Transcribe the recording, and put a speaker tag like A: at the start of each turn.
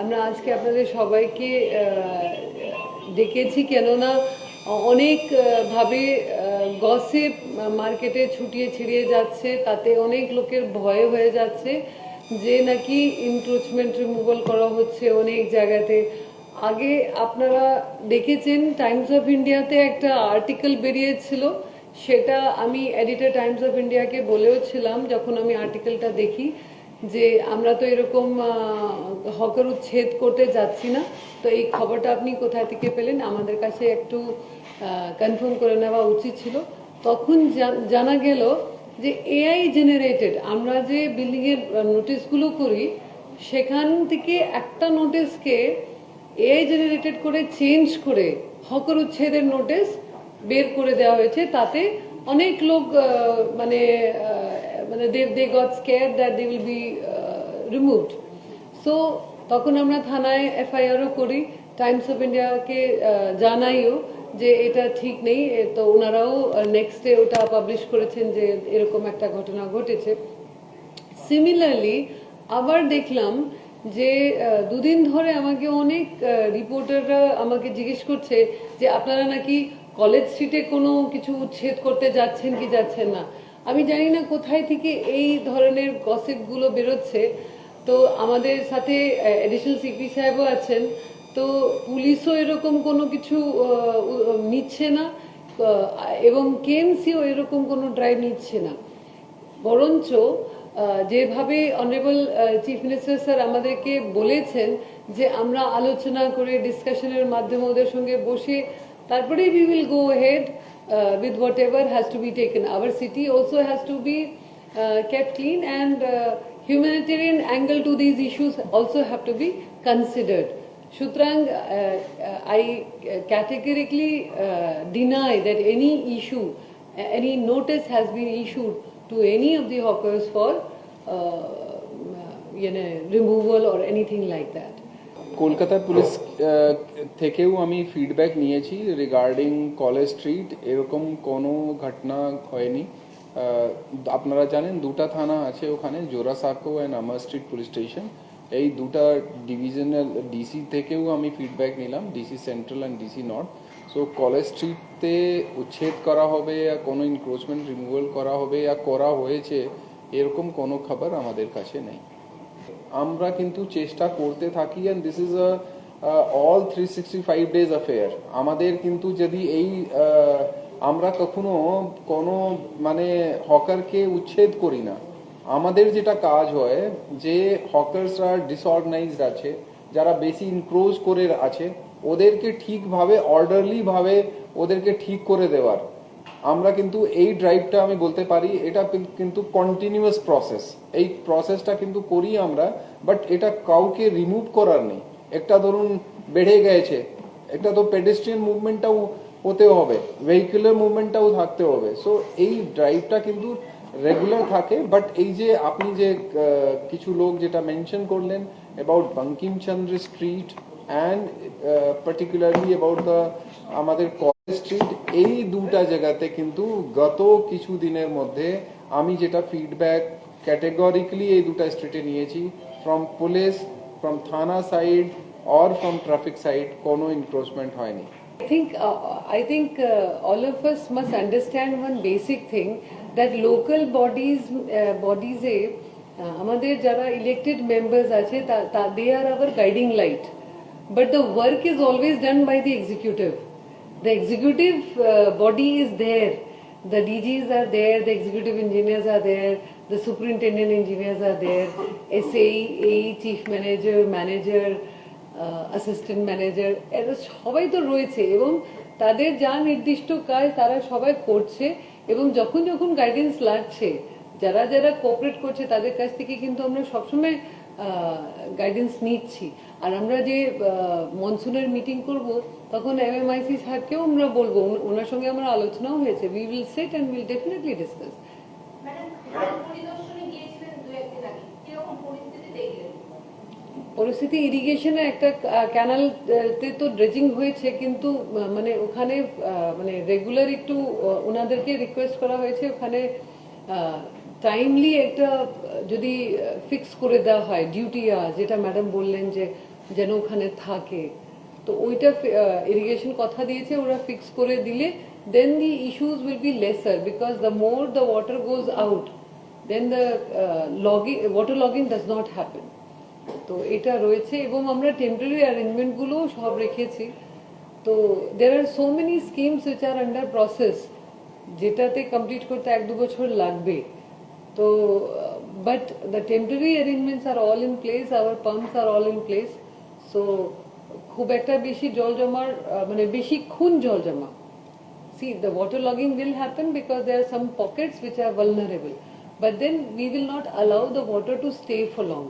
A: আমরা আজকে আপনাদের সবাইকে ডেকেছি কেননা অনেক ভাবে গসিপ মার্কেটে ছুটিয়ে ছিড়িয়ে যাচ্ছে, তাতে অনেক লোকের ভয় হয়ে যাচ্ছে যে নাকি ইনক্রোচমেন্ট রিমুভাল করা হচ্ছে অনেক জায়গাতে। আগে আপনারা দেখেছেন টাইমস অফ ইন্ডিয়াতে একটা আর্টিকেল বেরিয়েছিল, সেটা আমি এডিটর টাইমস অফ ইন্ডিয়াকে বলেও ছিলাম যখন আমি আর্টিকেলটা দেখি যে আমরা তো এরকম হকার উচ্ছেদ করতে যাচ্ছি না। তো এই খবরটা আপনি কোথা থেকে পেলেন, আমাদের কাছে একটু কনফার্ম করে নেওয়া উচিত ছিল। তখন জানা গেল যে এআই জেনারেটেড আমরা যে বিল্ডিংয়ের নোটিশগুলো করি, সেখান থেকে একটা নোটিশকে এআই জেনারেটেড করে চেঞ্জ করে হকার উচ্ছেদের নোটিশ বের করে দেওয়া হয়েছে। তাতে অনেক লোক মানে মানে they got scared that they will be removed. So তখন আমরা থানায় এফআইআরও করি, টাইমস অফ ইন্ডিয়াকে জানাইও যে এটা ঠিক নেই। তো ওনারাও নেক্সট ডে ওটা পাবলিশ করেছেন যে এরকম একটা ঘটনা ঘটেছে। সিমিলারলি আবার দেখলাম যে দুদিন ধরে আমাকে অনেক রিপোর্টাররা আমাকে জিজ্ঞেস করছে যে আপনারা নাকি কলেজ স্ট্রিটে কোনো কিছু উচ্ছেদ করতে যাচ্ছেন কি যাচ্ছেন না। আমি জানি না কোথায় থেকে এই ধরনের গসিপগুলো বেরোচ্ছে। তো আমাদের সাথে এডিশনাল সিপি সাহেবও আছেন, তো পুলিশও এরকম কোনো কিছু নিচ্ছে না, এবং কেএমসিও এরকম কোনো ড্রাইভ নিচ্ছে না। বরঞ্চ যেভাবে অনারেবল চিফ মিনিস্টার স্যার আমাদেরকে বলেছেন যে আমরা আলোচনা করে ডিসকাশনের মাধ্যমে ওদের সঙ্গে বসে তারপরেই we will go ahead with whatever has to be taken. Our city also has to be kept clean, and humanitarian angle to these issues also have to be considered. সুতরাং I categorically deny that any issue, any notice has been issued to any of the hawkers for removal or anything like that.
B: Kolkata police থেকেও আমি feedback নিয়েছি regarding college street, এরকম কোনো ঘটনা হয়নি। আপনারা জানেন দুটা থানা আছে ওখানে, জোড়াসাঁকো অ্যান্ড আমার স্ট্রিট পুলিশ স্টেশন। এই দুটা ডিভিশনাল ডিসি থেকেও আমি ফিডব্যাক নিলাম, DC central and DC north. So college স্ট্রিটতে উচ্ছেদ করা হবে বা কোনো ইনক্রোচমেন্ট রিমুভাল করা হবে বা করা হয়েছে, এরকম কোনো খবর আমাদের কাছে নেই। আমরা কিন্তু চেষ্টা করতে থাকি, and this is all 365 days affair. আমাদের কিন্তু যদি এই আমরা কখনো কোনো মানে হকারকে উচ্ছেদ করি না। আমাদের যেটা কাজ হয় যে হকার্সরা ডিসঅর্গানাইজড আছে, যারা বেশি ইনক্রোচ করে আছে, ওদেরকে ঠিকভাবে অর্ডারলি ভাবে ওদেরকে ঠিক করে দেওয়ার আমরা কিন্তু এই ড্রাইভটা আমি বলতে পারি এটা কিন্তু কন্টিনিউয়াস প্রসেস। এই প্রসেসটা কিন্তু করি আমরা, বাট এটা কাউকে রিমুভ করার নেই। একটা ধরুন বেড়ে গেছে, একটা তো পেডেস্ট্রিয়ান মুভমেন্টটাও হতে হবে, ভেহিকুলার মুভমেন্টটাও থাকতে হবে। সো এই ড্রাইভটা কিন্তু রেগুলার থাকে। বাট এই যে আপনি যে কিছু লোক যেটা মেনশন করলেন about Bankimchandra street and particularly about the আমাদের স্ট্রিট, এই দুটা জায়গাতে কিন্তু গত কিছু দিনের মধ্যে আমি যেটা ফিডব্যাক ক্যাটেগরিক্যালি এই দুটা স্ট্রিটে নিয়েছি, ফ্রম পুলিশ, ফ্রম থানা side or from traffic side, কোনো এনক্রোচমেন্ট হয়নি।
A: I think all of us must understand one basic thing, that local bodies আমাদের যারা elected members আছে they are our guiding light, but the work is always done by the executive. The executive body is there, the DGs are there, the executive engineers are there, the superintendent engineers are there, SAE, AE, chief manager, assistant manager, এরা সবাই তো রয়েছে এবং তাদের যা নির্দিষ্ট কাজ তারা সবাই করছে। এবং যখন যখন গাইডেন্স লাগছে, যারা যারা কোঅপারেট করছে তাদের কাছ থেকে কিন্তু আমরা সবসময় গাইডেন্স নিচ্ছি। আর আমরা যে মনসুনের মিটিং করব, তখন এমএমআইসি সাহেবকেও আমরা বলবো, ওনার সঙ্গে আমার আলোচনাও হয়েছে, we will seat and will definitely discuss. পরিস্থিতি ইরিগেশনের একটা ক্যানালতে তো ড্রেজিং হয়েছে, কিন্তু মানে ওখানে মানে রেগুলার একটু ওনাদেরকে রিকোয়েস্ট করা হয়েছে ওখানে টাইমলি একটা যদি ফিক্স করে দেওয়া হয় ডিউটি, যেটা ম্যাডাম বললেন যে যেন ওখানে থাকে। তো ওইটা ইরিগেশন কথা দিয়েছে, ওরা ফিক্স করে দিলে then the issues will be lesser, because the more the water goes out, then the water logging does not happen. তো এটা রয়েছে, এবং আমরা টেম্পোরারি অ্যারেঞ্জমেন্ট গুলো সব রেখেছি। তো there are so many schemes which are under process, যেটাতে কমপ্লিট করতে 1-2 বছর লাগবে। তো but the temporary arrangements are all in place, our pumps are all in place, so খুব একটা বেশি জল জমার মানে বেশিক্ষণ জল জমা, see the water logging will happen because there are some pockets which are vulnerable, but then we will not allow the water to stay for long.